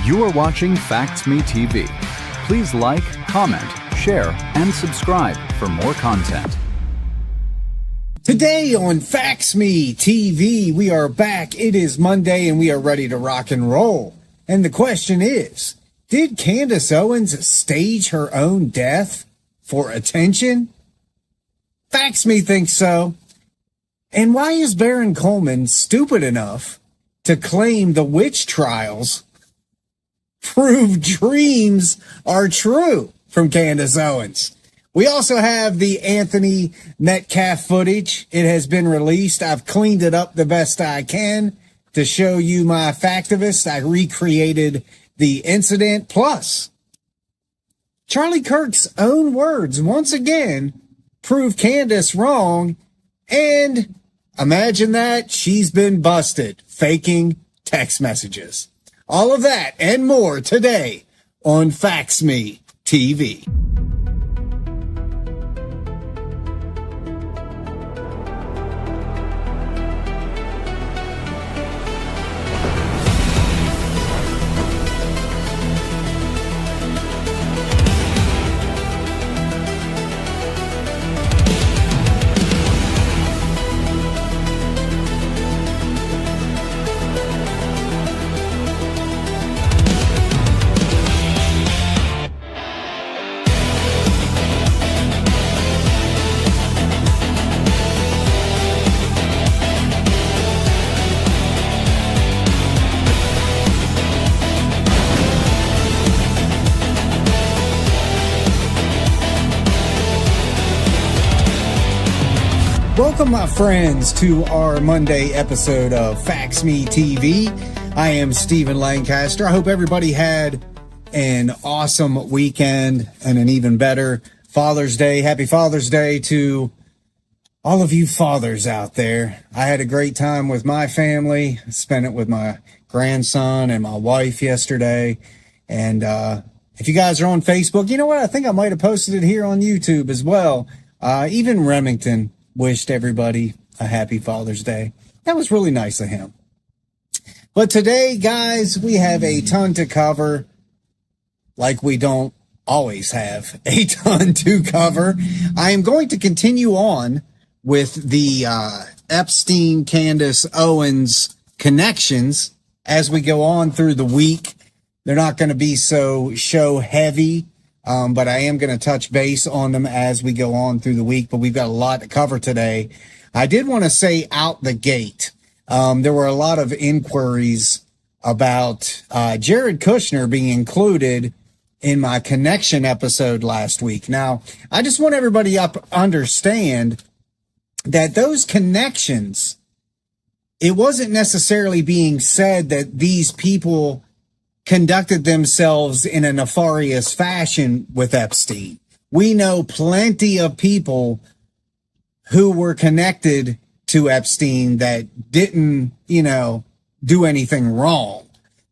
You are watching Facts Me TV. Please like, comment, share, and subscribe for more content. Today on Facts Me TV, we are back. It is Monday and we are ready to rock and roll. And the question is, did Candace Owens stage her own death for attention? Facts Me thinks so. And why is Baron Coleman stupid enough to claim the witch trials prove dreams are true from Candace Owens? We also have the Anthony Metcalf footage. It has been released. I've cleaned it up the best I can to show you my factivist. I recreated the incident. Plus, Charlie Kirk's own words once again prove Candace wrong. And imagine that she's been busted faking text messages. All of that and more today on Facts Me TV. Welcome, my friends, to our Monday episode of Facts Me TV. I am Stephen Lancaster. I hope everybody had an awesome weekend and an even better Father's Day. Happy Father's Day to all of you fathers out there. I had a great time with my family. I spent it with my grandson and my wife yesterday. And if you guys are on Facebook, you know what? I think I might have posted it here on YouTube as well. Even Remington wished everybody a happy Father's Day. That was really nice of him. But today, guys, we have a ton to cover, like we don't always have a ton to cover. I am going to continue on with the Epstein-Candace Owens connections as we go on through the week. They're not going to be so show heavy. But I am going to touch base on them as we go on through the week. But we've got a lot to cover today. I did want to say out the gate, there were a lot of inquiries about Jared Kushner being included in my connection episode last week. Now, I just want everybody to understand that those connections, it wasn't necessarily being said that these people conducted themselves in a nefarious fashion with Epstein. We know plenty of people who were connected to Epstein that didn't, do anything wrong.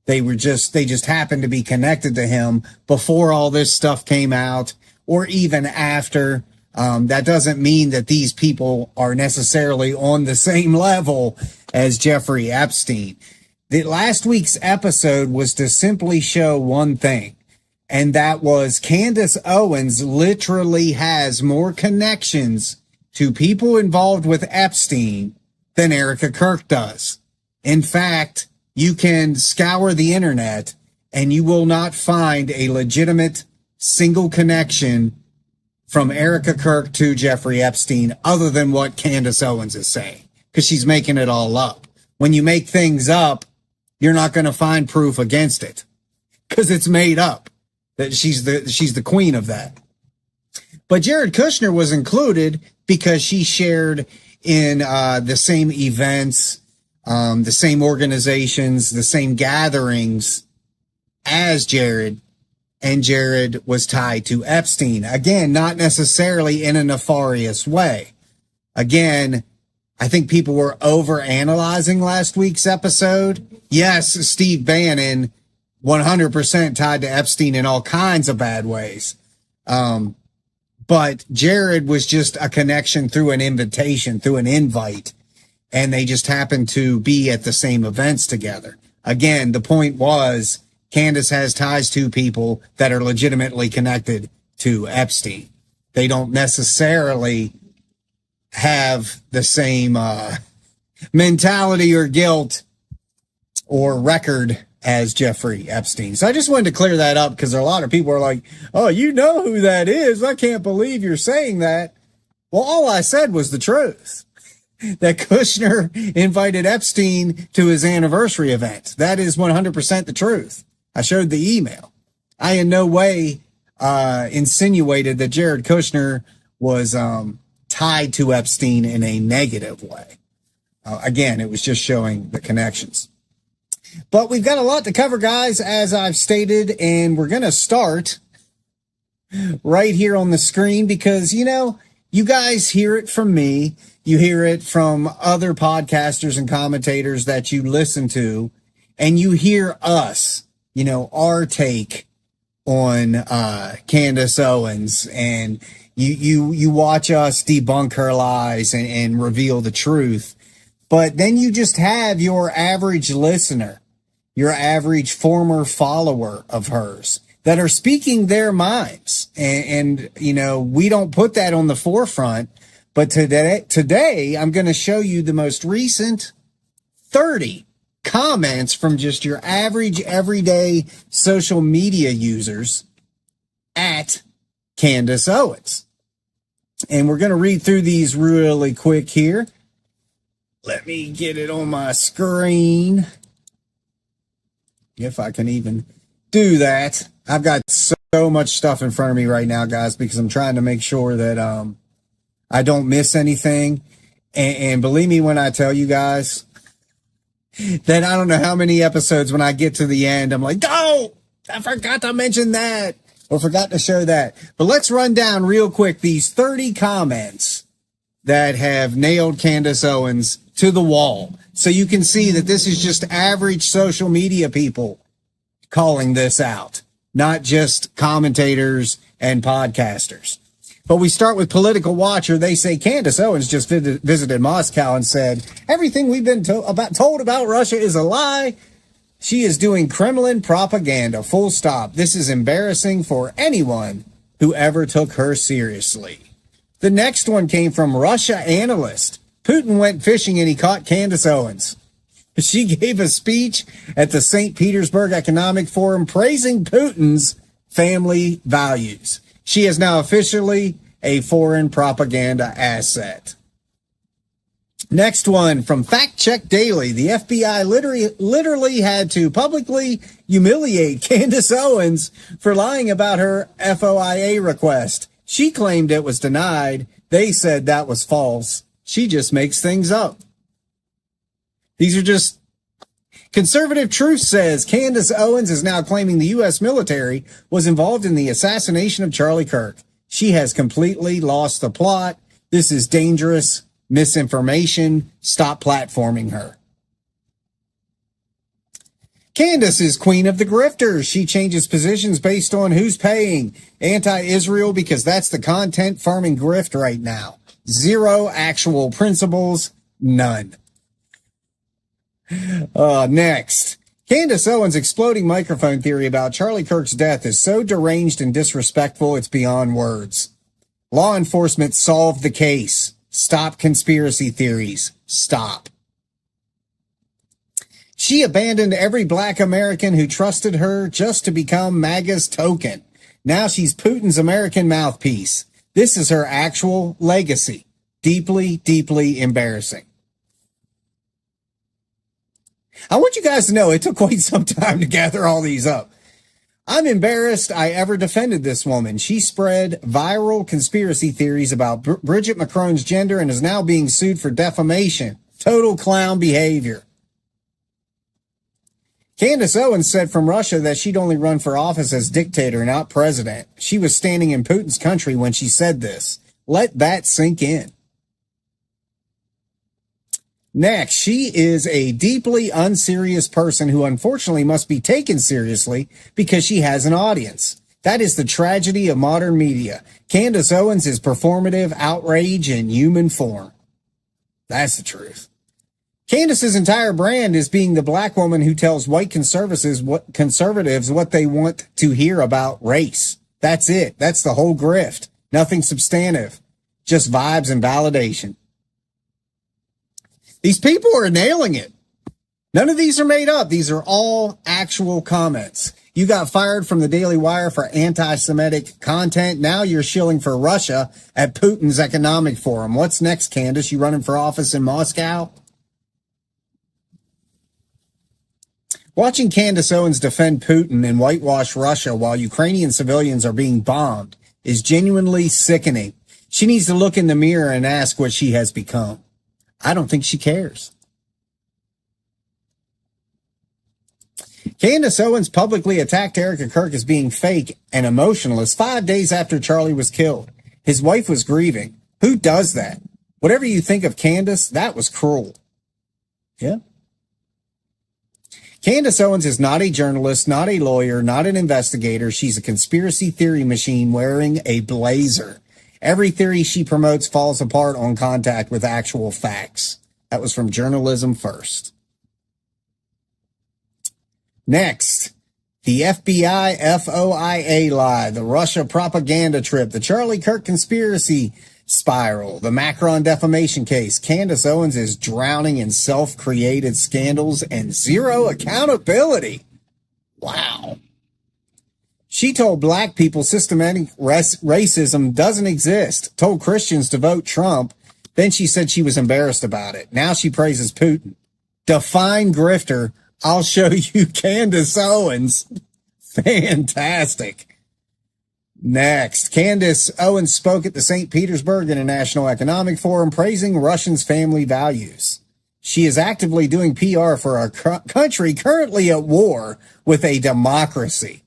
They just happened to be connected to him before all this stuff came out or even after. That doesn't mean that these people are necessarily on the same level as Jeffrey Epstein. The last week's episode was to simply show one thing, and that was Candace Owens literally has more connections to people involved with Epstein than Erica Kirk does. In fact, you can scour the internet and you will not find a legitimate single connection from Erica Kirk to Jeffrey Epstein other than what Candace Owens is saying, because she's making it all up. When you make things up, you're not going to find proof against it because it's made up. That she's the queen of that. But Jared Kushner was included because she shared in the same events, the same organizations, the same gatherings as Jared, and Jared was tied to Epstein. Again, not necessarily in a nefarious way. Again, I think people were overanalyzing last week's episode. Yes, Steve Bannon, 100% tied to Epstein in all kinds of bad ways. But Jared was just a connection through an invitation, through an invite. And they just happened to be at the same events together. Again, the point was Candace has ties to people that are legitimately connected to Epstein. They don't necessarily have the same mentality or guilt or record as Jeffrey Epstein. So I just wanted to clear that up because there are a lot of people who are like, oh, you know who that is. I can't believe you're saying that. Well, all I said was the truth. That Kushner invited Epstein to his anniversary event. That is 100% the truth. I showed the email. I in no way insinuated that Jared Kushner was tied to Epstein in a negative way. Again, it was just showing the connections. But we've got a lot to cover, guys, as I've stated, and we're going to start right here on the screen because, you know, you guys hear it from me. You hear it from other podcasters and commentators that you listen to, and you hear us, you know, our take on Candace Owens, and you watch us debunk her lies and reveal the truth. But then you just have your average listener, your average former follower of hers that are speaking their minds. And you know, we don't put that on the forefront. But today I'm going to show you the most recent 30 comments from just your average everyday social media users at Candace Owens. And we're going to read through these really quick here. Let me get it on my screen. If I can even do that. I've got so much stuff in front of me right now, guys, because I'm trying to make sure that I don't miss anything. And believe me when I tell you guys that I don't know how many episodes when I get to the end, I'm like, oh, I forgot to mention that or forgot to show that. But let's run down real quick these 30 comments that have nailed Candace Owens to the wall. So you can see that this is just average social media people calling this out, not just commentators and podcasters. But we start with Political Watcher. They say Candace Owens just visited Moscow and said, everything we've been told about Russia is a lie. She is doing Kremlin propaganda, full stop. This is embarrassing for anyone who ever took her seriously. The next one came from Russia Analyst. Putin went fishing and he caught Candace Owens. She gave a speech at the St. Petersburg Economic Forum praising Putin's family values. She is now officially a foreign propaganda asset. Next one from Fact Check Daily. The FBI literally had to publicly humiliate Candace Owens for lying about her FOIA request. She claimed it was denied. They said that was false. She just makes things up. These are just Conservative Truth says Candace Owens is now claiming the U.S. military was involved in the assassination of Charlie Kirk. She has completely lost the plot. This is dangerous misinformation. Stop platforming her. Candace is queen of the grifters. She changes positions based on who's paying. Anti-Israel because that's the content farming grift right now. Zero actual principles. None. Next. Candace Owens' exploding microphone theory about Charlie Kirk's death is so deranged and disrespectful it's beyond words. Law enforcement solved the case. Stop conspiracy theories. Stop. She abandoned every black American who trusted her just to become MAGA's token. Now she's Putin's American mouthpiece. This is her actual legacy. Deeply, deeply embarrassing. I want you guys to know it took quite some time to gather all these up. I'm embarrassed I ever defended this woman. She spread viral conspiracy theories about Bridget Macron's gender and is now being sued for defamation. Total clown behavior. Candace Owens said from Russia that she'd only run for office as dictator, not president. She was standing in Putin's country when she said this. Let that sink in. Next, she is a deeply unserious person who unfortunately must be taken seriously because she has an audience. That is the tragedy of modern media. Candace Owens is performative outrage in human form. That's the truth. Candace's entire brand is being the black woman who tells white conservatives what they want to hear about race. That's it. That's the whole grift. Nothing substantive. Just vibes and validation. These people are nailing it. None of these are made up. These are all actual comments. You got fired from the Daily Wire for anti-Semitic content. Now you're shilling for Russia at Putin's Economic Forum. What's next, Candace? You running for office in Moscow? Watching Candace Owens defend Putin and whitewash Russia while Ukrainian civilians are being bombed is genuinely sickening. She needs to look in the mirror and ask what she has become. I don't think she cares. Candace Owens publicly attacked Erica Kirk as being fake and emotionless 5 days after Charlie was killed. His wife was grieving. Who does that? Whatever you think of Candace, that was cruel. Yeah. Candace Owens is not a journalist, not a lawyer, not an investigator. She's a conspiracy theory machine wearing a blazer. Every theory she promotes falls apart on contact with actual facts. That was from Journalism First. Next, the FBI FOIA lie, the Russia propaganda trip, the Charlie Kirk conspiracy spiral, the Macron defamation case. Candace Owens is drowning in self-created scandals and zero accountability. Wow. She told black people systematic racism doesn't exist, told Christians to vote Trump. Then she said she was embarrassed about it. Now she praises Putin. Define grifter. I'll show you Candace Owens. Fantastic. Next, Candace Owens spoke at the St. Petersburg International Economic Forum praising Russians' family values. She is actively doing PR for a country currently at war with a democracy.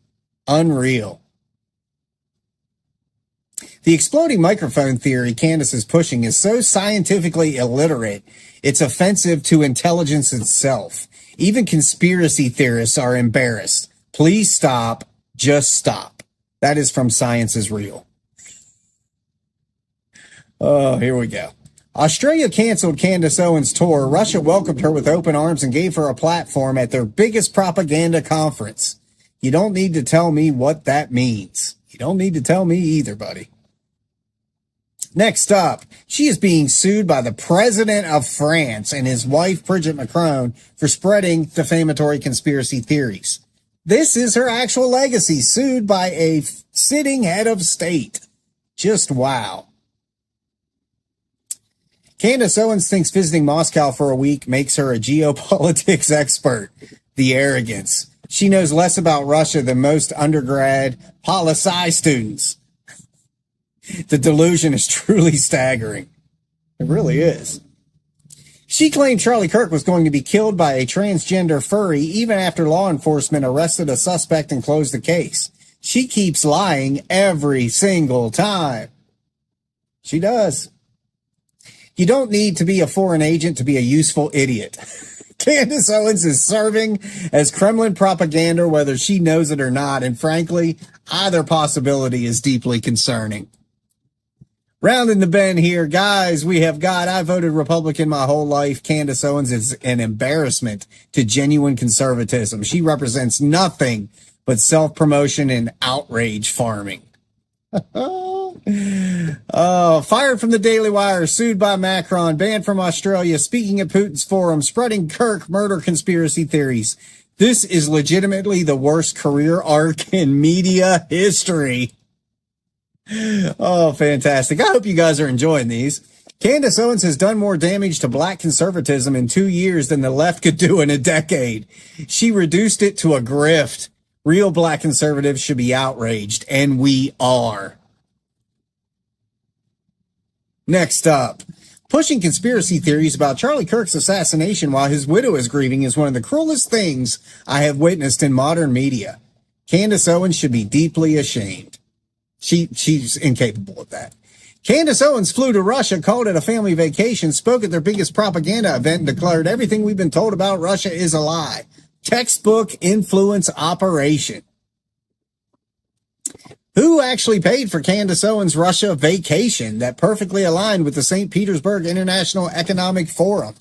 Unreal. The exploding microphone theory Candace is pushing is so scientifically illiterate, it's offensive to intelligence itself. Even conspiracy theorists are embarrassed. Please stop. Just stop. That is from Science is Real. Oh, here we go. Australia canceled Candace Owens' tour. Russia welcomed her with open arms and gave her a platform at their biggest propaganda conference. You don't need to tell me what that means. You don't need to tell me either, buddy. Next up, she is being sued by the president of France and his wife, Brigitte Macron, for spreading defamatory conspiracy theories. This is her actual legacy, sued by a sitting head of state. Just wow. Candace Owens thinks visiting Moscow for a week makes her a geopolitics expert. The arrogance. She knows less about Russia than most undergrad poli-sci students. The delusion is truly staggering. It really is. She claimed Charlie Kirk was going to be killed by a transgender furry even after law enforcement arrested a suspect and closed the case. She keeps lying every single time. She does. You don't need to be a foreign agent to be a useful idiot. Candace Owens is serving as Kremlin propaganda whether she knows it or not, and frankly, either possibility is deeply concerning. Rounding the bend here, guys, I voted Republican my whole life. Candace Owens is an embarrassment to genuine conservatism. She represents nothing but self-promotion and outrage farming. Fired from the Daily Wire, sued by Macron, banned from Australia, speaking at Putin's forum, spreading Kirk murder conspiracy theories. This is legitimately the worst career arc in media history. Oh, fantastic. I hope you guys are enjoying these. Candace Owens has done more damage to black conservatism in 2 years than the left could do in a decade. She reduced it to a grift. Real black conservatives should be outraged, and we are. Next up, pushing conspiracy theories about Charlie Kirk's assassination while his widow is grieving is one of the cruelest things I have witnessed in modern media. Candace Owens should be deeply ashamed. She's incapable of that. Candace Owens flew to Russia, called it a family vacation, spoke at their biggest propaganda event, and declared everything we've been told about Russia is a lie. Textbook influence operation. Who actually paid for Candace Owens' Russia vacation that perfectly aligned with the St. Petersburg International Economic Forum?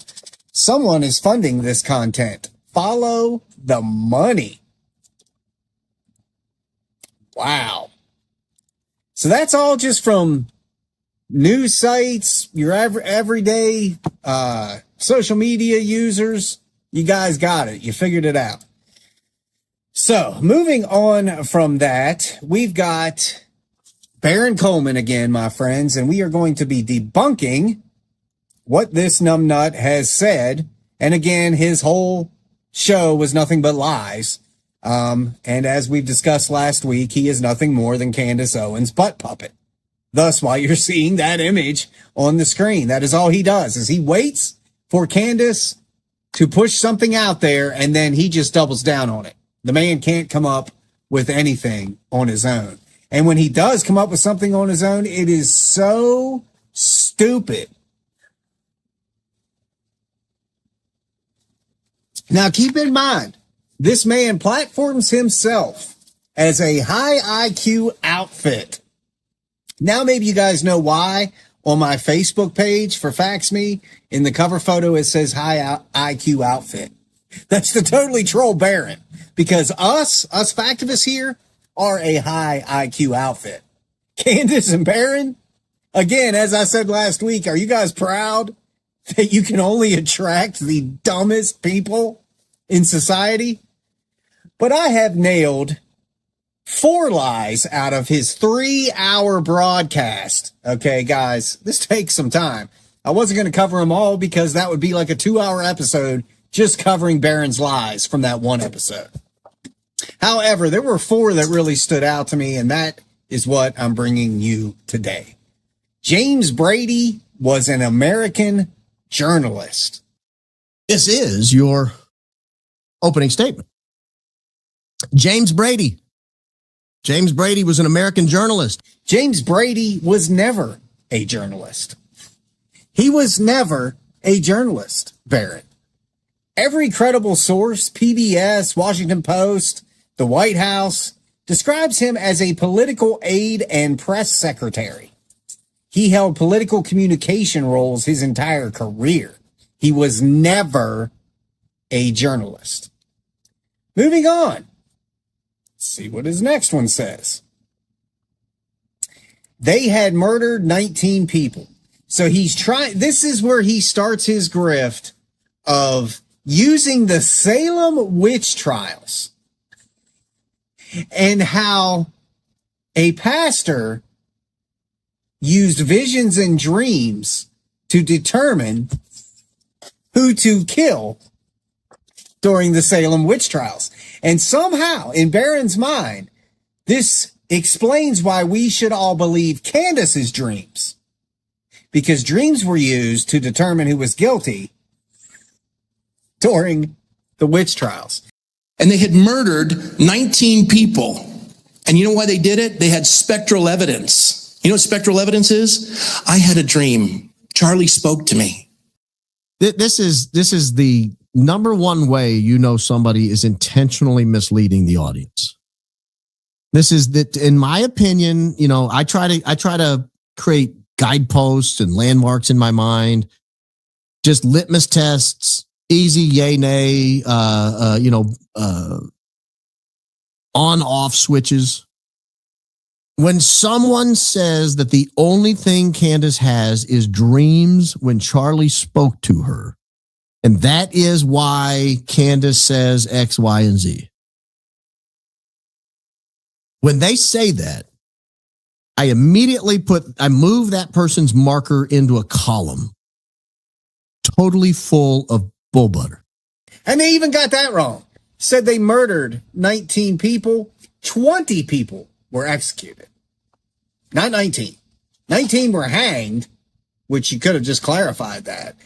Someone is funding this content. Follow the money. Wow. So that's all just from news sites, your everyday social media users. You guys got it. You figured it out. So moving on from that, we've got Baron Coleman again, my friends, and we are going to be debunking what this numbnut has said. And again, his whole show was nothing but lies. And as we've discussed last week, he is nothing more than Candace Owens' butt puppet. Thus, why you're seeing that image on the screen, that is all he does, is he waits for Candace to push something out there, and then he just doubles down on it. The man can't come up with anything on his own. And when he does come up with something on his own, it is so stupid. Now, keep in mind, this man platforms himself as a high IQ outfit. Now, maybe you guys know why on my Facebook page for Fax Me, in the cover photo, it says high IQ outfit. That's to totally troll Baron, because us factivists here are a high IQ outfit. Candace and Baron, again, as I said last week, are you guys proud that you can only attract the dumbest people in society? But I have nailed 4 lies out of his 3-hour broadcast. Okay, guys, this takes some time. I wasn't going to cover them all because that would be like a 2-hour episode just covering Baron's lies from that one episode. However, there were 4 that really stood out to me, and that is what I'm bringing you today. James Brady was an American journalist. This is your opening statement. James Brady. James Brady was an American journalist. James Brady was never a journalist. He was never a journalist, Baron. Every credible source, PBS, Washington Post, the White House, describes him as a political aide and press secretary. He held political communication roles his entire career. He was never a journalist. Moving on. Let's see what his next one says. They had murdered 19 people. So this is where he starts his grift of using the Salem witch trials and how a pastor used visions and dreams to determine who to kill during the Salem witch trials. And somehow, in Baron's mind, this explains why we should all believe Candace's dreams. Because dreams were used to determine who was guilty during the witch trials. And they had murdered 19 people. And you know why they did it? They had spectral evidence. You know what spectral evidence is? I had a dream. Charlie spoke to me. This is the number one way you know somebody is intentionally misleading the audience. This is that, in my opinion, you know, I try to create guideposts and landmarks in my mind, just litmus tests, easy yay, nay, on-off switches. When someone says that the only thing Candace has is dreams when Charlie spoke to her, and that is why Candace says X, Y, and Z. When they say that, I immediately move that person's marker into a column totally full of bull butter. And they even got that wrong. Said they murdered 19 people. 20 people were executed. Not 19. 19 were hanged, which you could have just clarified that.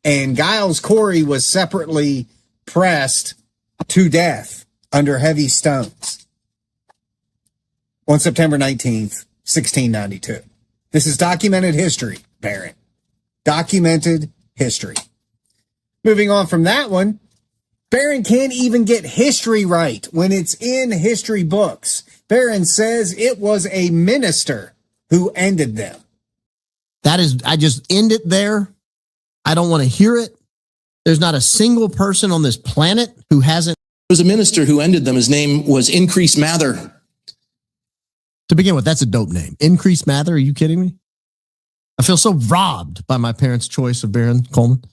And Giles Corey was separately pressed to death under heavy stones on September 19th, 1692. This is documented history, Baron. Documented history. Moving on from that one, Baron can't even get history right when it's in history books. Baron says it was a minister who ended them. That is, I just end it there. I don't want to hear it. There's not a single person on this planet who hasn't. There was a minister who ended them. His name was Increase Mather. To begin with, that's a dope name. Increase Mather. Are you kidding me? I feel so robbed by my parents' choice of Baron Coleman.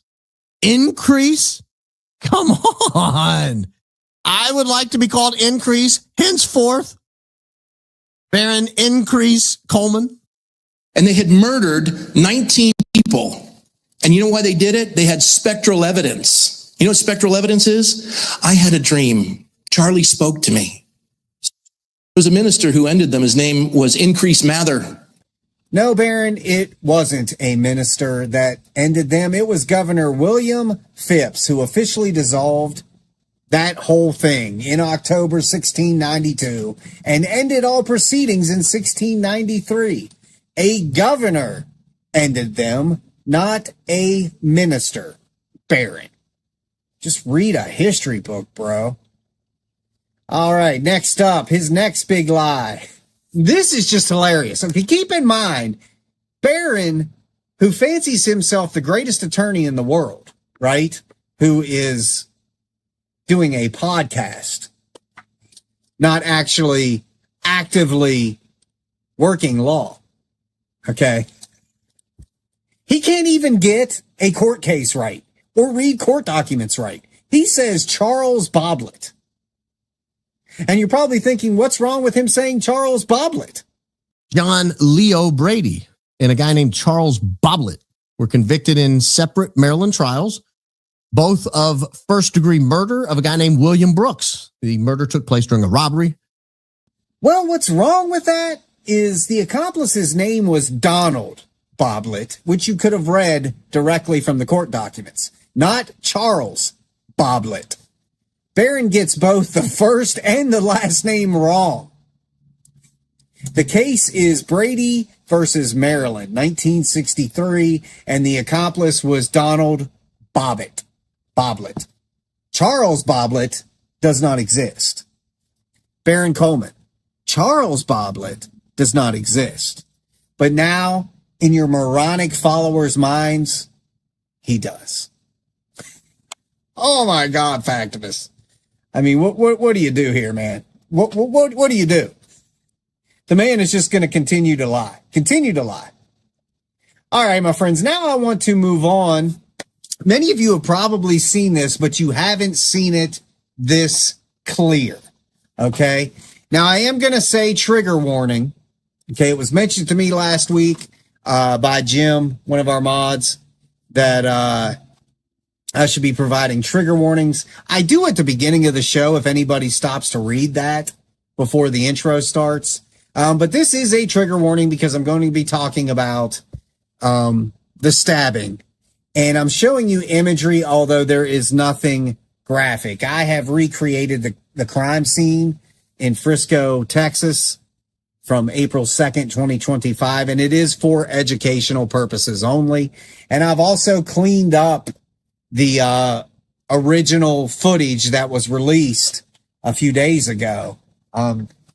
Increase? Come on. I would like to be called Increase henceforth. Baron Increase Coleman. And they had murdered 19 people. And you know why they did it? They had spectral evidence. You know what spectral evidence is? I had a dream. Charlie spoke to me. There was a minister who ended them. His name was Increase Mather. No, Baron, it wasn't a minister that ended them. It was Governor William Phipps who officially dissolved that whole thing in October 1692 and ended all proceedings in 1693. A governor ended them, not a minister. Baron. Just read a history book, bro. All right, next up, his next big lie. This is just hilarious. Okay, keep in mind, Baron, who fancies himself the greatest attorney in the world, right? Who is doing a podcast, not actually actively working law. Okay. He can't even get a court case right or read court documents right. He says Charles Boblet. And you're probably thinking, what's wrong with him saying Charles Boblet? John Leo Brady and a guy named Charles Boblet were convicted in separate Maryland trials, both of first-degree murder of a guy named William Brooks. The murder took place during a robbery. Well, what's wrong with that is the accomplice's name was Donald Boblet, which you could have read directly from the court documents, not Charles Boblet. Baron gets both the first and the last name wrong. The case is Brady versus Maryland, 1963, and the accomplice was Donald Boblet. Charles Boblet does not exist. Baron Coleman. Charles Boblet does not exist. But now, in your moronic followers' minds, he does. Oh my God, Factivus. I mean, what do you do here, man? What do you do? The man is just going to continue to lie. All right, my friends, now I want to move on. Many of you have probably seen this, but you haven't seen it this clear. Okay. Now I am going to say trigger warning. Okay. It was mentioned to me last week, by Jim, one of our mods, that, I should be providing trigger warnings. I do at the beginning of the show if anybody stops to read that before the intro starts. But this is a trigger warning because I'm going to be talking about the stabbing. And I'm showing you imagery, although there is nothing graphic. I have recreated the crime scene in Frisco, Texas from April 2nd, 2025. And it is for educational purposes only. And I've also cleaned up the original footage that was released a few days ago,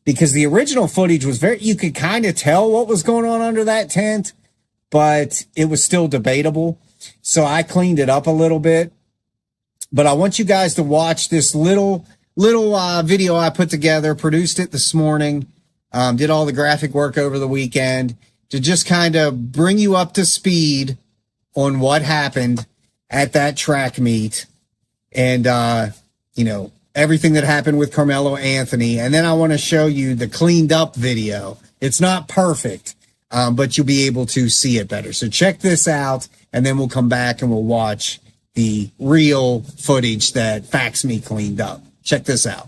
because the original footage was you could kind of tell what was going on under that tent, but it was still debatable. So I cleaned it up a little bit, but I want you guys to watch this little video I put together, produced it this morning, did all the graphic work over the weekend to just kind of bring you up to speed on what happened at that track meet and, everything that happened with Carmelo Anthony. And then I want to show you the cleaned up video. It's not perfect, but you'll be able to see it better. So check this out, and then we'll come back and we'll watch the real footage that Fax Me cleaned up. Check this out.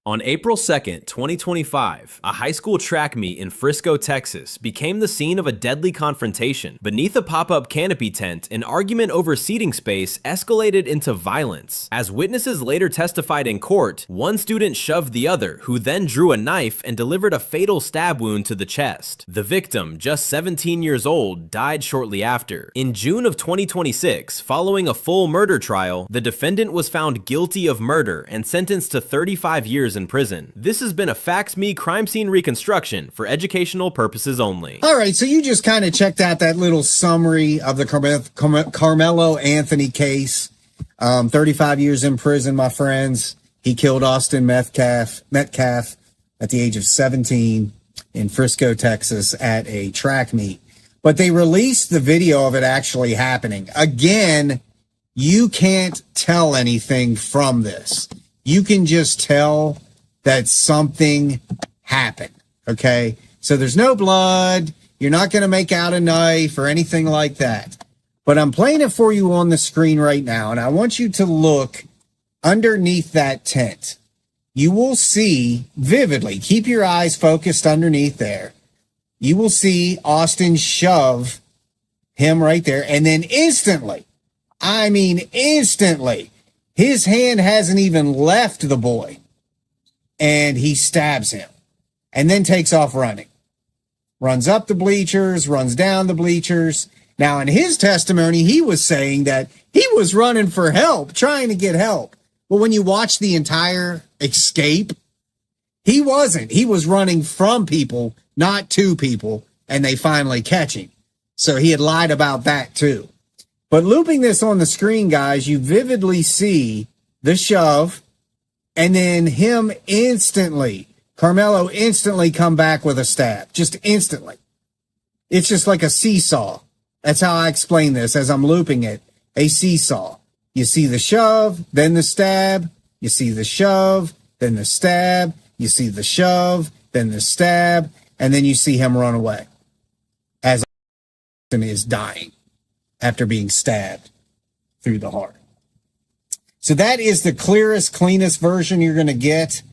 On April 2nd, 2025, a high school track meet in Frisco, Texas became the scene of a deadly confrontation. Beneath a pop-up canopy tent, an argument over seating space escalated into violence. As witnesses later testified in court, one student shoved the other, who then drew a knife and delivered a fatal stab wound to the chest. The victim, just 17 years old, died shortly after. In June of 2026, following a full murder trial, the defendant was found guilty of murder and sentenced to 35 years in prison. This has been a Fax Me crime scene reconstruction for educational purposes only. All right, so you just kind of checked out that little summary of the Carmelo Anthony case. 35 years in prison, my friends. He killed Austin Metcalf at the age of 17 in Frisco, Texas at a track meet. But they released the video of it actually happening. Again, you can't tell anything from this. You can just tell that something happened, okay? So there's no blood. You're not going to make out a knife or anything like that. But I'm playing it for you on the screen right now, and I want you to look underneath that tent. You will see vividly, keep your eyes focused underneath there. You will see Austin shove him right there, and then instantly, his hand hasn't even left the boy, and he stabs him, and then takes off running. Runs up the bleachers, runs down the bleachers. Now, in his testimony, he was saying that he was running for help, trying to get help. But when you watch the entire escape, he wasn't. He was running from people, not to people, and they finally catch him. So he had lied about that too. But looping this on the screen, guys, you vividly see the shove, and then him instantly, Carmelo instantly come back with a stab, just instantly. It's just like a seesaw. That's how I explain this as I'm looping it, a seesaw. You see the shove, then the stab, you see the shove, then the stab, you see the shove, then the stab, and then you see him run away as Austin is dying after being stabbed through the heart. So that is the clearest, cleanest version you're going to get.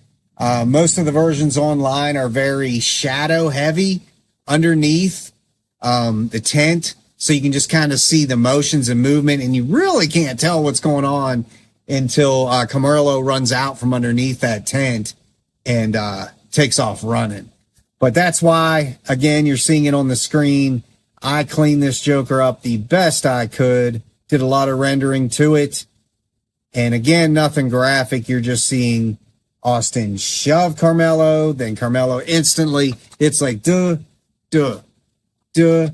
Most of the versions online are very shadow heavy underneath the tent. So you can just kind of see the motions and movement, and you really can't tell what's going on until Carmelo runs out from underneath that tent and takes off running. But that's why, again, you're seeing it on the screen. I cleaned this Joker up the best I could, did a lot of rendering to it. And again, nothing graphic. You're just seeing Austin shove Carmelo, then Carmelo instantly, it's like, duh, duh, duh,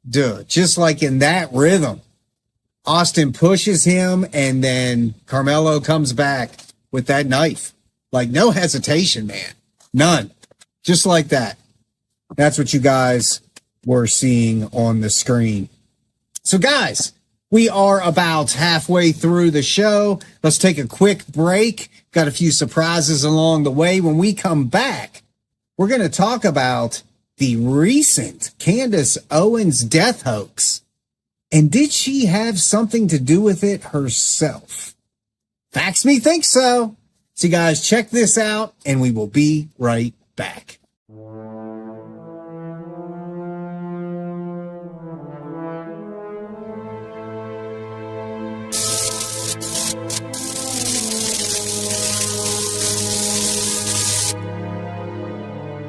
duh. Just like in that rhythm, Austin pushes him, and then Carmelo comes back with that knife. Like, no hesitation, man. None. Just like that. That's what you guys were seeing on the screen. So, guys, we are about halfway through the show. Let's take a quick break. Got a few surprises along the way. When we come back, we're going to talk about the recent Candace Owens death hoax. And did she have something to do with it herself? Facts me think so. So you guys check this out, and we will be right back.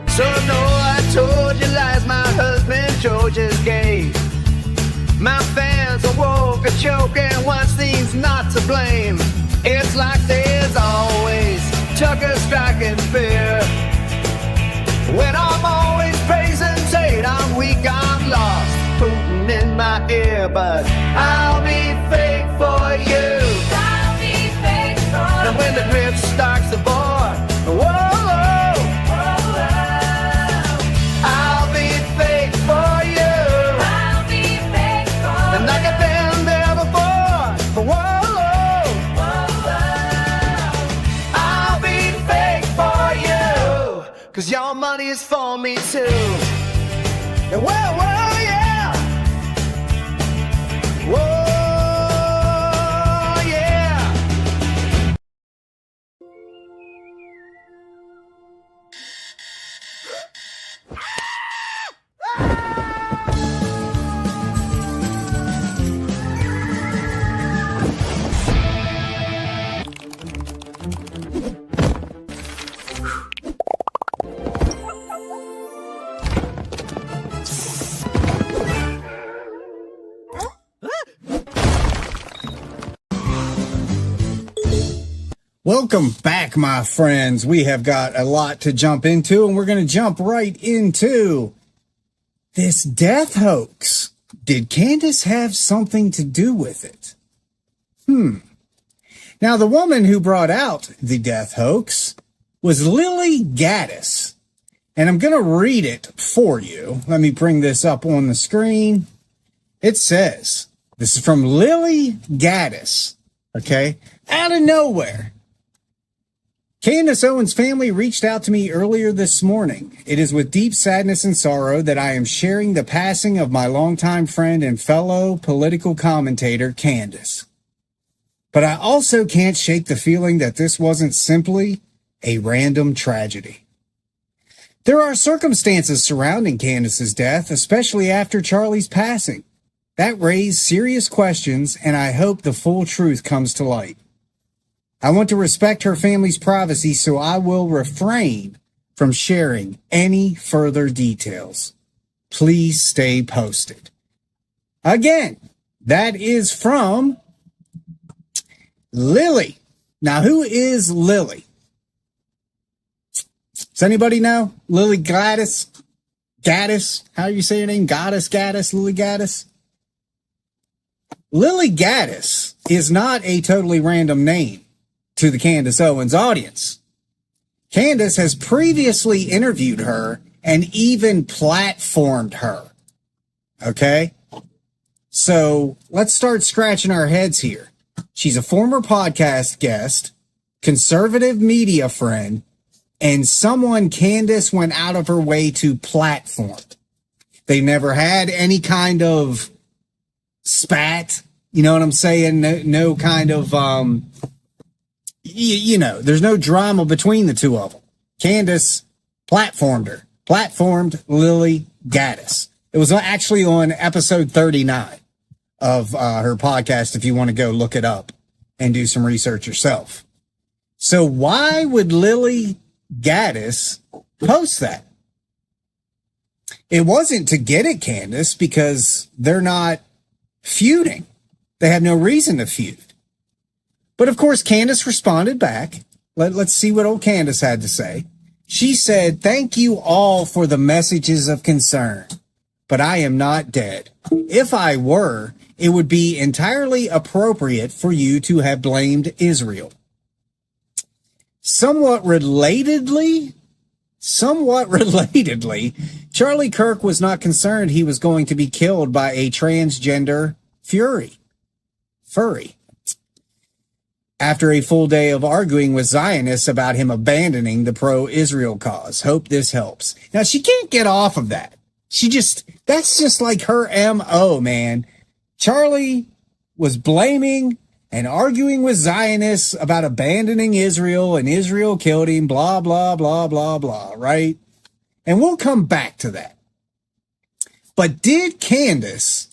So no, I told you lies, my husband George is gay. My fans are woke, a choke, and one seems not to blame. It's like there's always Tucker striking fear. When I'm always praising Tate, I'm weak, I'm lost, Putin in my ear, but I'll be fake for you. I'll be fake for And when the grip starts to bore, whoa. Cause your money is for me too. And whoa, whoa, yeah. Whoa, yeah. Welcome back, my friends. We have got a lot to jump into, and we're going to jump right into this death hoax. Did Candace have something to do with it? Now, the woman who brought out the death hoax was Lily Gaddis. And I'm going to read it for you. Let me bring this up on the screen. It says, this is from Lily Gaddis, okay? Out of nowhere. Candace Owens' family reached out to me earlier this morning. It is with deep sadness and sorrow that I am sharing the passing of my longtime friend and fellow political commentator, Candace. But I also can't shake the feeling that this wasn't simply a random tragedy. There are circumstances surrounding Candace's death, especially after Charlie's passing, that raise serious questions, and I hope the full truth comes to light. I want to respect her family's privacy, so I will refrain from sharing any further details. Please stay posted. Again, that is from Lily. Now, who is Lily? Does anybody know? Lily Gaddis? Gaddis? How do you say your name? Gaddis? Lily Gaddis? Lily Gaddis is not a totally random name to the Candace Owens audience. Candace has previously interviewed her and even platformed her. Okay? So let's start scratching our heads here. She's a former podcast guest, conservative media friend, and someone Candace went out of her way to platform. They never had any kind of spat. You know what I'm saying? No kind of, there's no drama between the two of them. Candace platformed Lily Gaddis. It was actually on episode 39 of her podcast, if you want to go look it up and do some research yourself. So why would Lily Gaddis post that? It wasn't to get at Candace, because they're not feuding. They have no reason to feud. But of course, Candace responded back. Let's see what old Candace had to say. She said, "Thank you all for the messages of concern, but I am not dead. If I were, it would be entirely appropriate for you to have blamed Israel." Somewhat relatedly, Charlie Kirk was not concerned he was going to be killed by a transgender furry. After a full day of arguing with Zionists about him abandoning the pro-Israel cause. Hope this helps. Now, she can't get off of that. That's just like her MO, man. Charlie was blaming and arguing with Zionists about abandoning Israel, and Israel killed him, blah, blah, blah, blah, blah, right? And we'll come back to that. But did Candace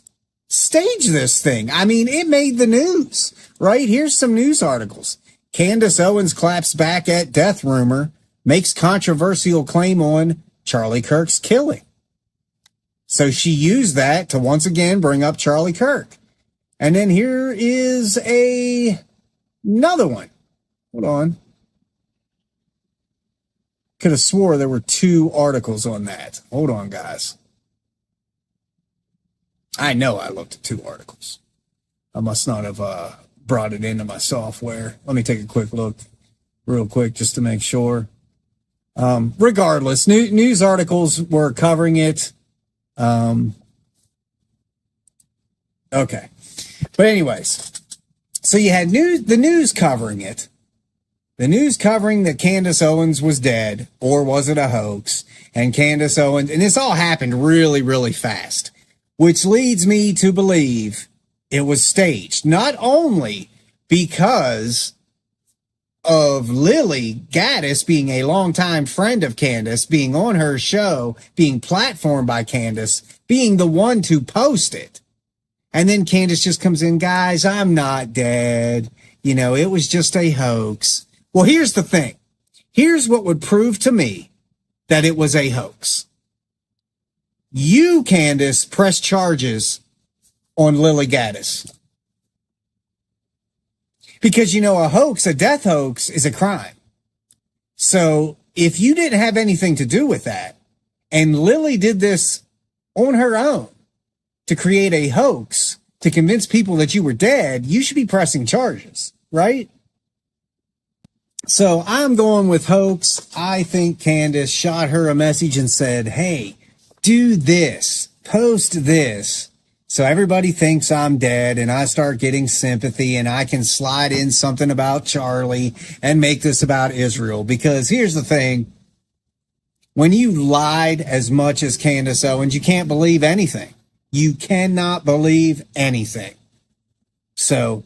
stage this thing? I mean, it made the news, right? Here's some news articles. Candace Owens claps back at death rumor, makes controversial claim on Charlie Kirk's killing. So she used that to once again bring up Charlie Kirk. And then here is another one. Hold on. Could have swore there were two articles on that. Hold on, guys. I know I looked at two articles. I must not have brought it into my software. Let me take a quick look real quick just to make sure. Regardless, news articles were covering it. Okay. But anyways, so you had the news covering it. The news covering that Candace Owens was dead, or was it a hoax? And Candace Owens, and this all happened really, really fast, which leads me to believe it was staged, not only because of Lily Gaddis being a longtime friend of Candace, being on her show, being platformed by Candace, being the one to post it. And then Candace just comes in, guys, I'm not dead. It was just a hoax. Well, here's the thing. Here's what would prove to me that it was a hoax. You, Candace, press charges on Lily Gaddis. Because, a hoax, a death hoax, is a crime. So if you didn't have anything to do with that, and Lily did this on her own to create a hoax to convince people that you were dead, you should be pressing charges, right? So I'm going with Hoax. I think Candace shot her a message and said, hey, do this, post this. So everybody thinks I'm dead and I start getting sympathy and I can slide in something about Charlie and make this about Israel. Because here's the thing. When you lied as much as Candace Owens, you can't believe anything. You cannot believe anything. So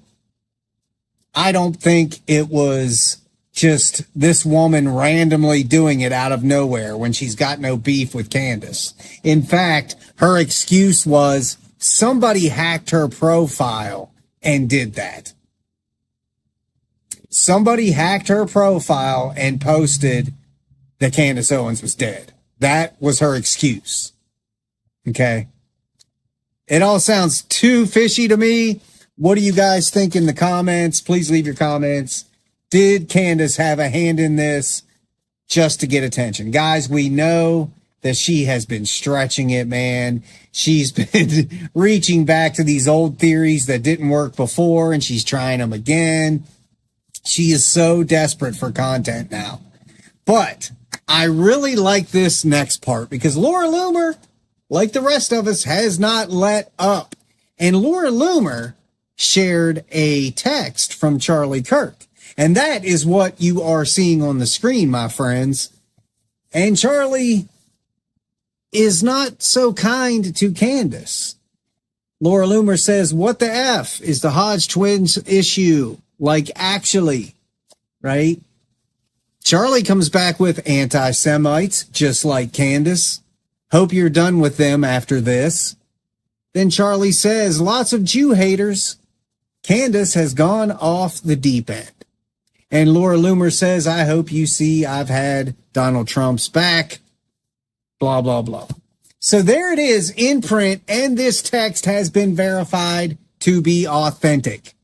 I don't think it was just this woman randomly doing it out of nowhere when she's got no beef with Candace. In fact, her excuse was somebody hacked her profile and did that. Somebody hacked her profile and posted that Candace Owens was dead. That was her excuse. Okay. It all sounds too fishy to me. What do you guys think in the comments? Please leave your comments. Did Candace have a hand in this just to get attention? Guys, we know that she has been stretching it, man. She's been reaching back to these old theories that didn't work before, and she's trying them again. She is so desperate for content now. But I really like this next part because Laura Loomer, like the rest of us, has not let up. And Laura Loomer shared a text from Charlie Kirk. And that is what you are seeing on the screen, my friends. And Charlie is not so kind to Candace. Laura Loomer says, what the F is the Hodge twins issue? Like, actually, right? Charlie comes back with anti-Semites, just like Candace. Hope you're done with them after this. Then Charlie says, lots of Jew haters. Candace has gone off the deep end. And Laura Loomer says, I hope you see I've had Donald Trump's back. Blah, blah, blah. So there it is in print, and this text has been verified to be authentic.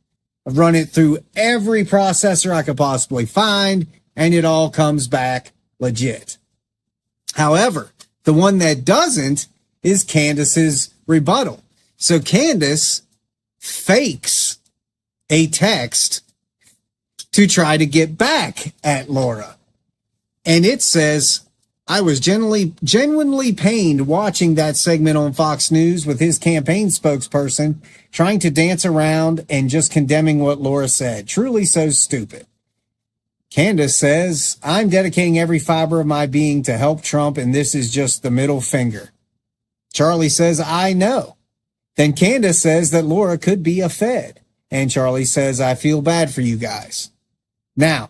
I've run it through every processor I could possibly find, and it all comes back legit. However, the one that doesn't is Candace's rebuttal. So Candace fakes a text to try to get back at Laura. And it says, I was genuinely pained watching that segment on Fox News with his campaign spokesperson trying to dance around and just condemning what Laura said. Truly so stupid. Candace says, I'm dedicating every fiber of my being to help Trump, and this is just the middle finger. Charlie says, I know. Then Candace says that Laura could be a Fed. And Charlie says, I feel bad for you guys. Now,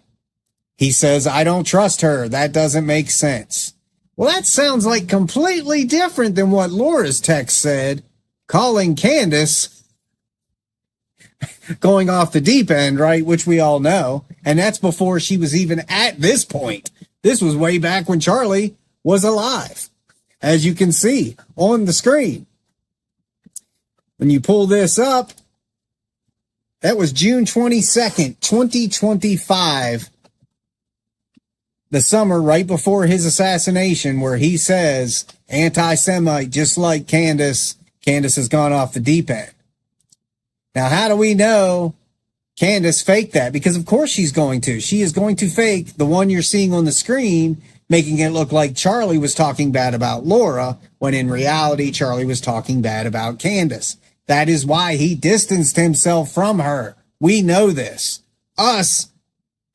he says, I don't trust her. That doesn't make sense. Well, that sounds like completely different than what Laura's text said, calling Candace going off the deep end, right? Which we all know. And that's before she was even at this point. This was way back when Charlie was alive, as you can see on the screen. When you pull this up, that was June 22nd, 2025, the summer right before his assassination, where he says, anti-Semite, just like Candace. Candace has gone off the deep end. Now, how do we know Candace faked that? Because of course she's going to. She is going to fake the one you're seeing on the screen, making it look like Charlie was talking bad about Laura, when in reality, Charlie was talking bad about Candace. That is why he distanced himself from her. We know this. Us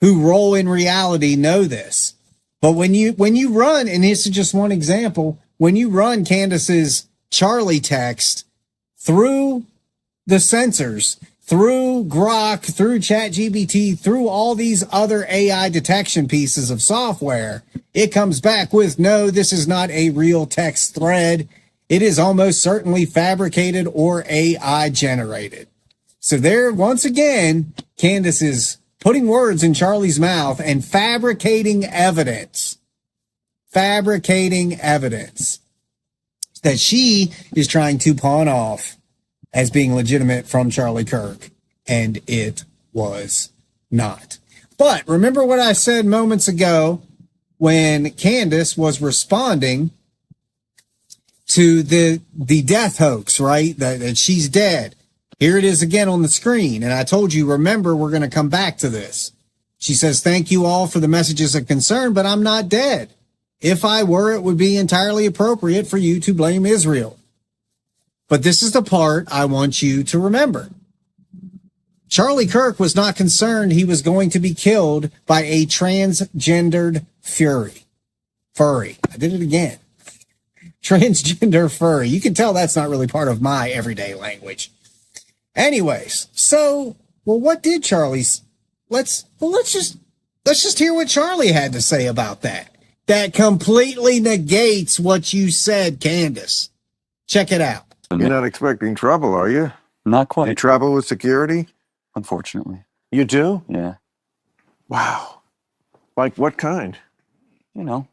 who roll in reality know this. But when you run, and this is just one example, when you run Candace's Charlie text through the sensors, through Grok, through ChatGPT, through all these other AI detection pieces of software, it comes back with, no, this is not a real text thread. It is almost certainly fabricated or AI generated. So there, once again, Candace is putting words in Charlie's mouth and fabricating evidence that she is trying to pawn off as being legitimate from Charlie Kirk. And it was not. But remember what I said moments ago when Candace was responding to the death hoax, right? That she's dead. Here it is again on the screen. And I told you, remember, we're going to come back to this. She says, thank you all for the messages of concern, but I'm not dead. If I were, it would be entirely appropriate for you to blame Israel. But this is the part I want you to remember. Charlie Kirk was not concerned he was going to be killed by a transgendered furry. I did it again. Transgender furry. You can tell that's not really part of my everyday language. Anyways, so, well, what did Charlie's... Let's just hear what Charlie had to say about that. That completely negates what you said, Candace. Check it out. You're not expecting trouble, are you? Not quite. You travel with security? Unfortunately. You do? Yeah. Wow. Like what kind? You know,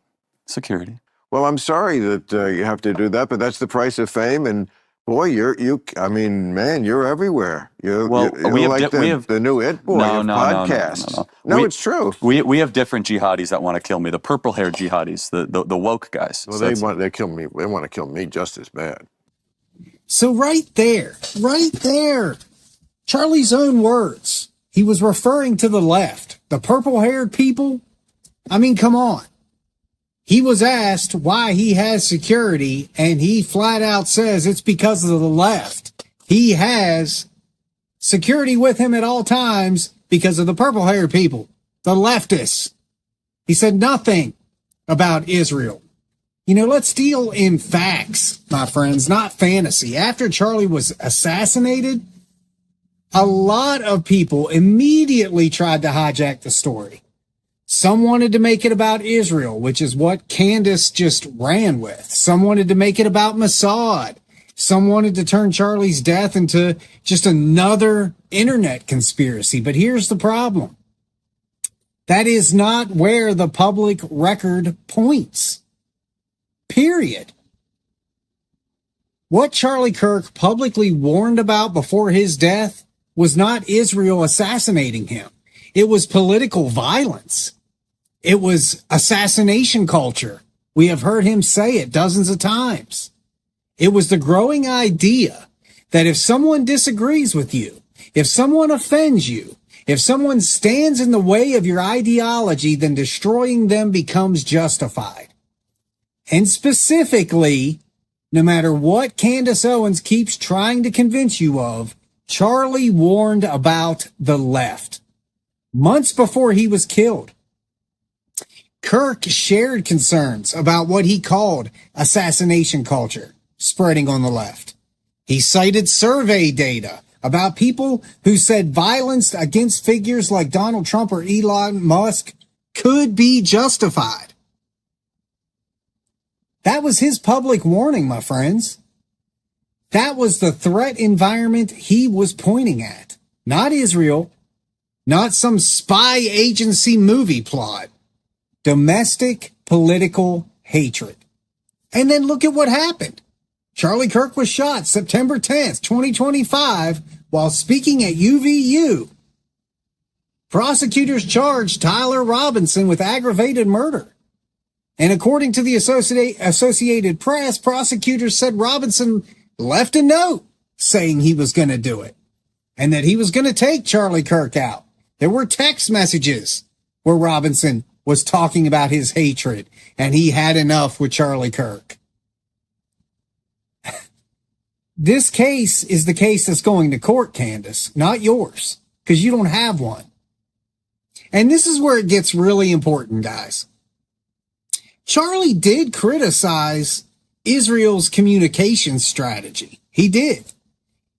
security. Well, I'm sorry that you have to do that, but that's the price of fame. And boy, you're everywhere. You're we have like the new It Boy of podcasts. No, it's true. We have different jihadis that want to kill me. The purple-haired jihadis, the woke guys. Well, they want to kill me just as bad. So right there, Charlie's own words. He was referring to the left, the purple-haired people. I mean, come on. He was asked why he has security, and he flat out says it's because of the left. He has security with him at all times because of the purple-haired people, the leftists. He said nothing about Israel. You know, let's deal in facts, my friends, not fantasy. After Charlie was assassinated, a lot of people immediately tried to hijack the story. Some wanted to make it about Israel, which is what Candace just ran with. Some wanted to make it about Mossad. Some wanted to turn Charlie's death into just another internet conspiracy. But here's the problem. That is not where the public record points. Period. What Charlie Kirk publicly warned about before his death was not Israel assassinating him. It was political violence. It was assassination culture. We have heard him say it dozens of times. It was the growing idea that if someone disagrees with you, if someone offends you, if someone stands in the way of your ideology, then destroying them becomes justified. And specifically, no matter what Candace Owens keeps trying to convince you of, Charlie warned about the left months before he was killed. Kirk shared concerns about what he called assassination culture spreading on the left. He cited survey data about people who said violence against figures like Donald Trump or Elon Musk could be justified. That was his public warning, my friends. That was the threat environment he was pointing at. Not Israel, not some spy agency movie plot. Domestic political hatred. And then look at what happened. Charlie Kirk was shot September 10th, 2025, while speaking at UVU. Prosecutors charged Tyler Robinson with aggravated murder. And according to the Associated Press, prosecutors said Robinson left a note saying he was going to do it and that he was going to take Charlie Kirk out. There were text messages where Robinson was talking about his hatred and he had enough with Charlie Kirk. This case is the case that's going to court, Candace, not yours, because you don't have one. And this is where it gets really important, guys. Charlie did criticize Israel's communication strategy. He did.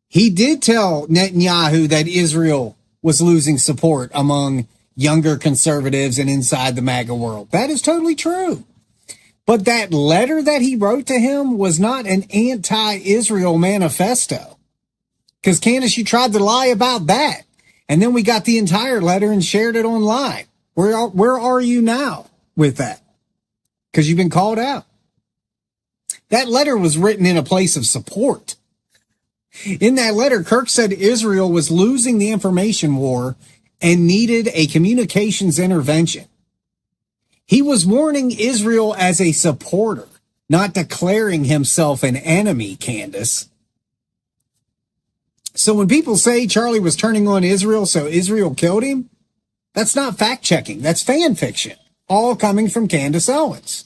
He did tell Netanyahu that Israel was losing support among younger conservatives and inside the MAGA world. That is totally true. But that letter that he wrote to him was not an anti-Israel manifesto. Because, Candace, you tried to lie about that. And then we got the entire letter and shared it online. Where are you now with that? Because you've been called out. That letter was written in a place of support. In that letter, Kirk said Israel was losing the information war and needed a communications intervention. He was warning Israel as a supporter, not declaring himself an enemy, Candace. So when people say Charlie was turning on Israel, so Israel killed him, That's not fact checking. That's fan fiction, all coming from Candace Owens.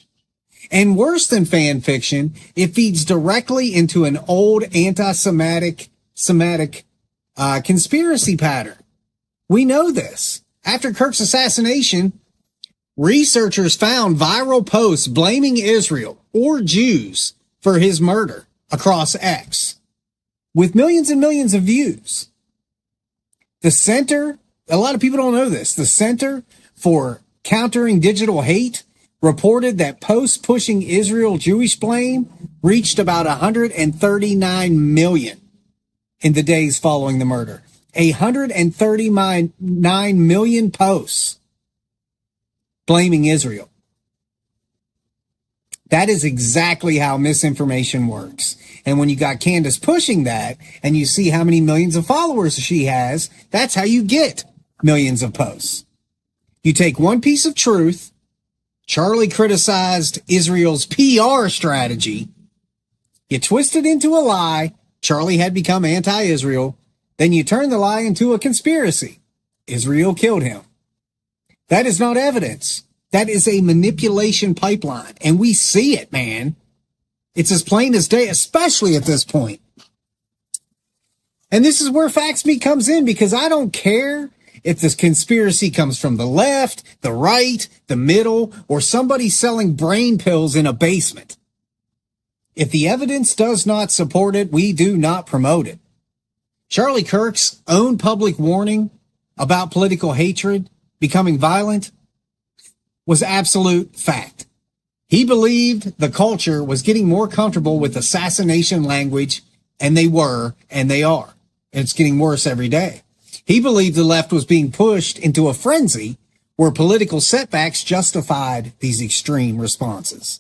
And worse than fan fiction, it feeds directly into an old anti-Semitic conspiracy pattern. We know this. After Kirk's assassination, researchers found viral posts blaming Israel or Jews for his murder across X, with millions and millions of views. The Center, a lot of people don't know this, the Center for Countering Digital Hate reported that posts pushing Israel Jewish blame reached about 139 million in the days following the murder. 139 million posts blaming Israel. That is exactly how misinformation works. And when you got Candace pushing that and you see how many millions of followers she has, that's how you get millions of posts. You take one piece of truth. Charlie criticized Israel's PR strategy. You twist it into a lie. Charlie had become anti-Israel. Then you turn the lie into a conspiracy. Israel killed him. That is not evidence. That is a manipulation pipeline. And we see it, man. It's as plain as day, especially at this point. And this is where FaxMe comes in, because I don't care if this conspiracy comes from the left, the right, the middle, or somebody selling brain pills in a basement. If the evidence does not support it, we do not promote it. Charlie Kirk's own public warning about political hatred becoming violent was absolute fact. He believed the culture was getting more comfortable with assassination language, and they were, and they are. It's getting worse every day. He believed the left was being pushed into a frenzy where political setbacks justified these extreme responses.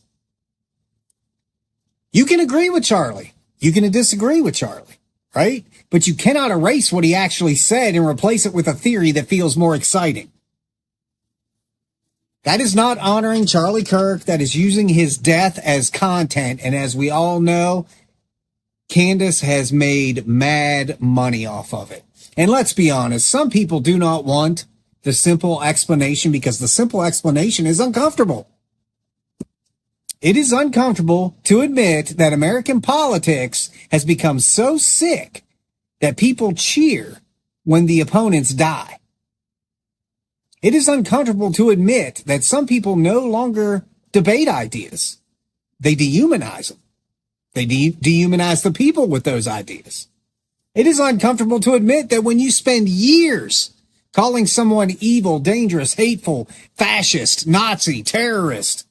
You can agree with Charlie. You can disagree with Charlie, right? But you cannot erase what he actually said and replace it with a theory that feels more exciting. That is not honoring Charlie Kirk. That is using his death as content. And as we all know, Candace has made mad money off of it. And let's be honest, some people do not want the simple explanation because the simple explanation is uncomfortable. It is uncomfortable to admit that American politics has become so sick that people cheer when the opponents die. It is uncomfortable to admit that some people no longer debate ideas. They dehumanize them. They dehumanize the people with those ideas. It is uncomfortable to admit that when you spend years calling someone evil, dangerous, hateful, fascist, Nazi, terrorist,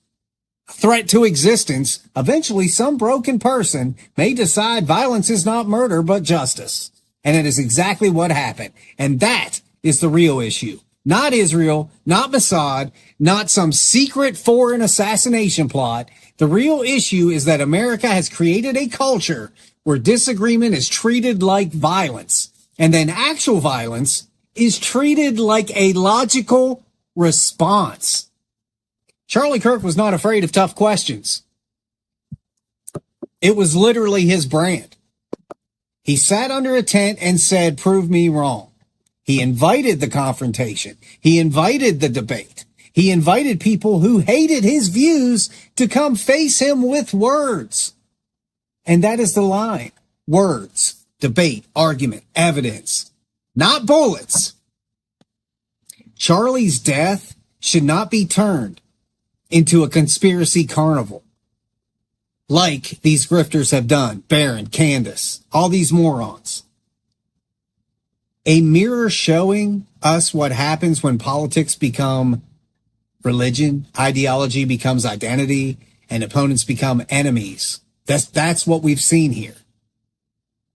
a threat to existence, eventually some broken person may decide violence is not murder but justice. And it is exactly what happened. And that is the real issue. Not Israel, not Mossad, not some secret foreign assassination plot. The real issue is that America has created a culture where disagreement is treated like violence, and then actual violence is treated like a logical response. Charlie Kirk was not afraid of tough questions. It was literally his brand. He sat under a tent and said, "Prove me wrong." He invited the confrontation. He invited the debate. He invited people who hated his views to come face him with words. And that is the line. Words, debate, argument, evidence, not bullets. Charlie's death should not be turned into a conspiracy carnival like these grifters have done. Baron, Candace, all these morons. A mirror showing us what happens when politics become religion, ideology becomes identity, and opponents become enemies. That's what we've seen here.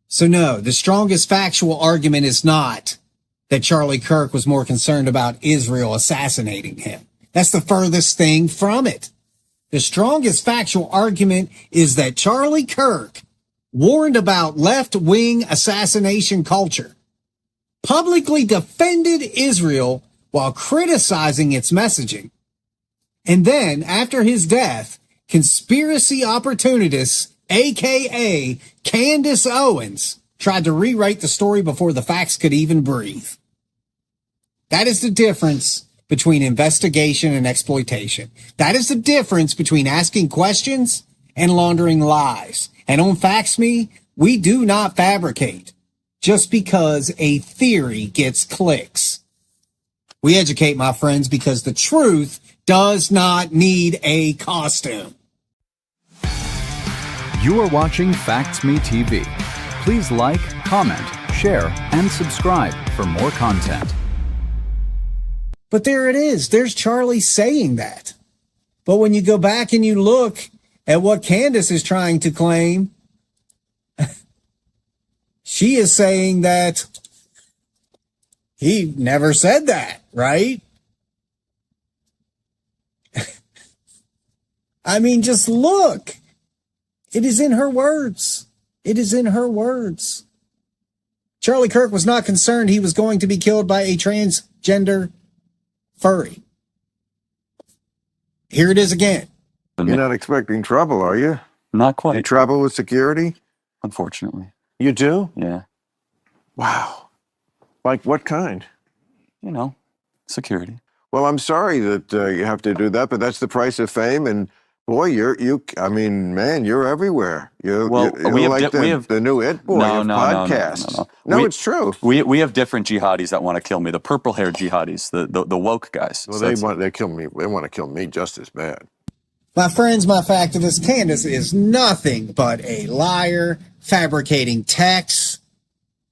So no, the strongest factual argument is not that Charlie Kirk was more concerned about Israel assassinating him. That's the furthest thing from it. The strongest factual argument is that Charlie Kirk warned about left-wing assassination culture, publicly defended Israel while criticizing its messaging. And then, after his death, conspiracy opportunists, aka Candace Owens, tried to rewrite the story before the facts could even breathe. That is the difference between investigation and exploitation. That is the difference between asking questions and laundering lies. And on Facts Me, we do not fabricate just because a theory gets clicks. We educate, my friends, because the truth does not need a costume. You are watching Facts Me TV. Please like, comment, share, and subscribe for more content. But there it is. There's Charlie saying that. But when you go back and you look at what Candace is trying to claim, she is saying that he never said that, right? I mean, just look. It is in her words. It is in her words. Charlie Kirk was not concerned he was going to be killed by a transgender furry. Here it is again. You're not expecting trouble, are you? Not Any quite, trouble with security? unfortunately. You do? Yeah. Wow. Like what kind? You know, security. Well, I'm sorry that you have to do that, but that's the price of fame. And boy, I mean, man, you're everywhere. You're we have like the new It Boy of podcasts. No, it's true. We have different jihadis that want to kill me. The purple hair jihadis, the woke guys. Well, So they kill me. They want to kill me just as bad. My friends, my factivist, Candace is nothing but a liar, fabricating texts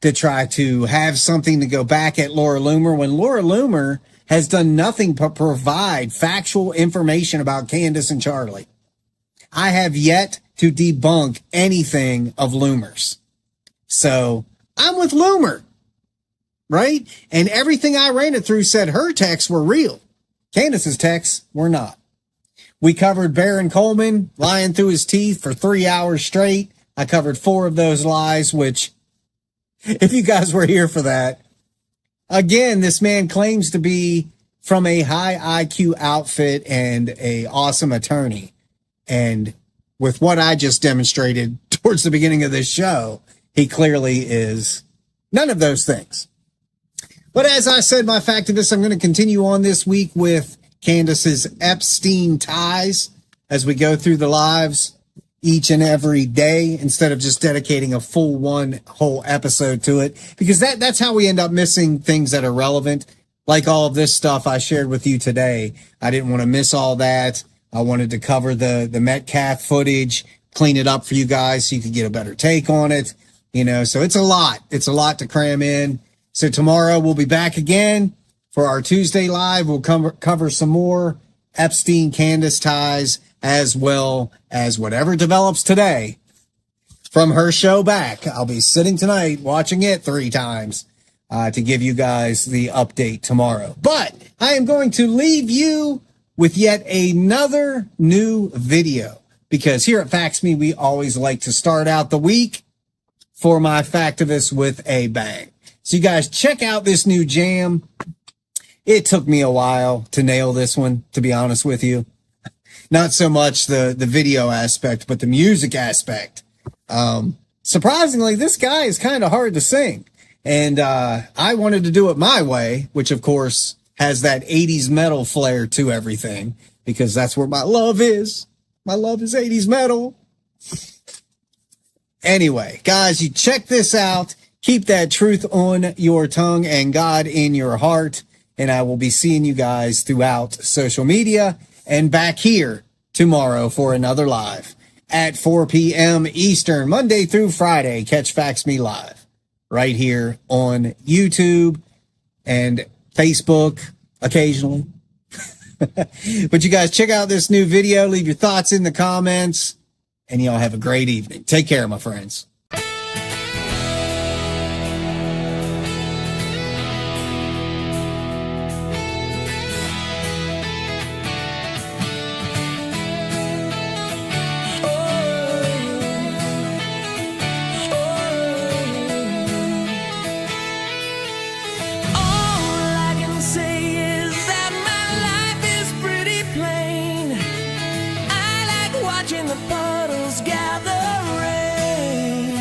to try to have something to go back at Laura Loomer when Laura Loomer has done nothing but provide factual information about Candace and Charlie. I have yet to debunk anything of Loomer's. So I'm with Loomer, right? And everything I ran it through said her texts were real. Candace's texts were not. We covered Baron Coleman lying through his teeth for 3 hours straight. I covered 4 of those lies, which, if you guys were here for that, again, this man claims to be from a high IQ outfit and a awesome attorney. And with what I just demonstrated towards the beginning of this show, he clearly is none of those things. But as I said, my factivist, I'm going to continue on this week with Candace's Epstein ties as we go through the lives each and every day instead of just dedicating a full one whole episode to it, because that's how we end up missing things that are relevant. Like all of this stuff I shared with you today. I didn't want to miss all that. I wanted to cover the Metcalf footage, clean it up for you guys so you could get a better take on it. So it's a lot. It's a lot to cram in. So tomorrow we'll be back again for our Tuesday live. We'll cover some more Epstein Candace ties, as well as whatever develops today from her show back. I'll be sitting tonight watching it 3 times to give you guys the update tomorrow. But I am going to leave you with yet another new video, because here at Facts Me, we always like to start out the week for my factivists with a bang. So you guys check out this new jam. It took me a while to nail this one, to be honest with you. Not so much the video aspect, but the music aspect. Surprisingly, this guy is kind of hard to sing. And I wanted to do it my way, which, of course, has that 80s metal flair to everything, because that's where my love is. My love is 80s metal. Anyway, guys, you check this out. Keep that truth on your tongue and God in your heart. And I will be seeing you guys throughout social media and back here tomorrow for another live at 4 p.m. Eastern, Monday through Friday. Catch Facts Me live right here on YouTube and Facebook occasionally. But you guys check out this new video. Leave your thoughts in the comments, and y'all have a great evening. Take care, my friends. Watching the puddles gather rain.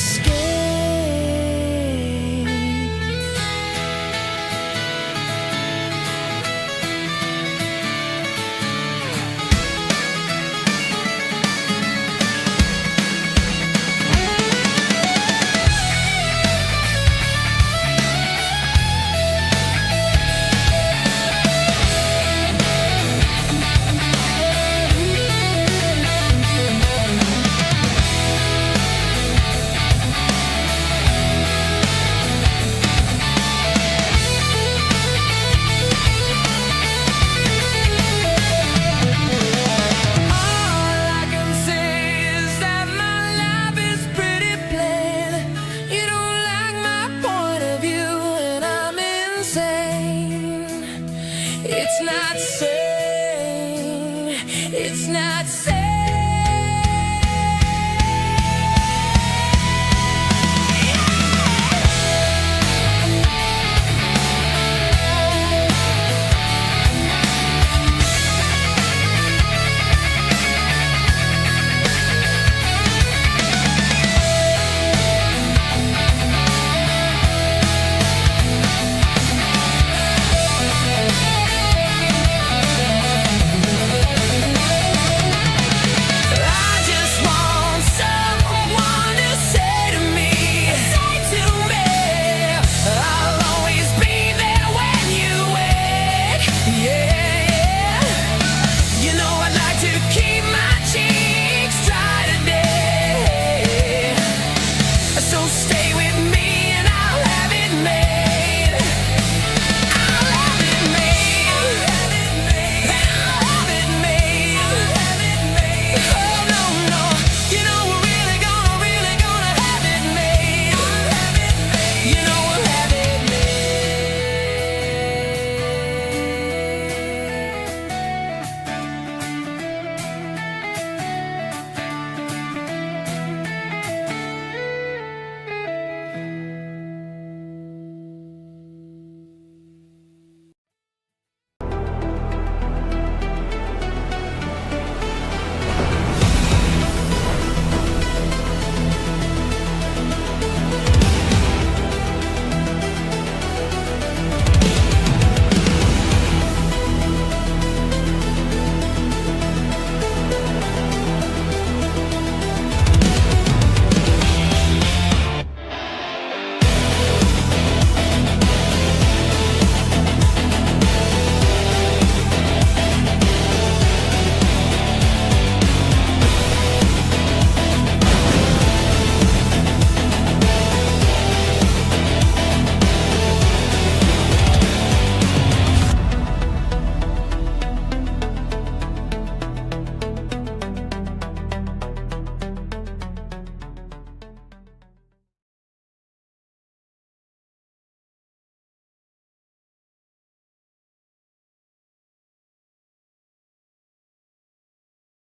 escape.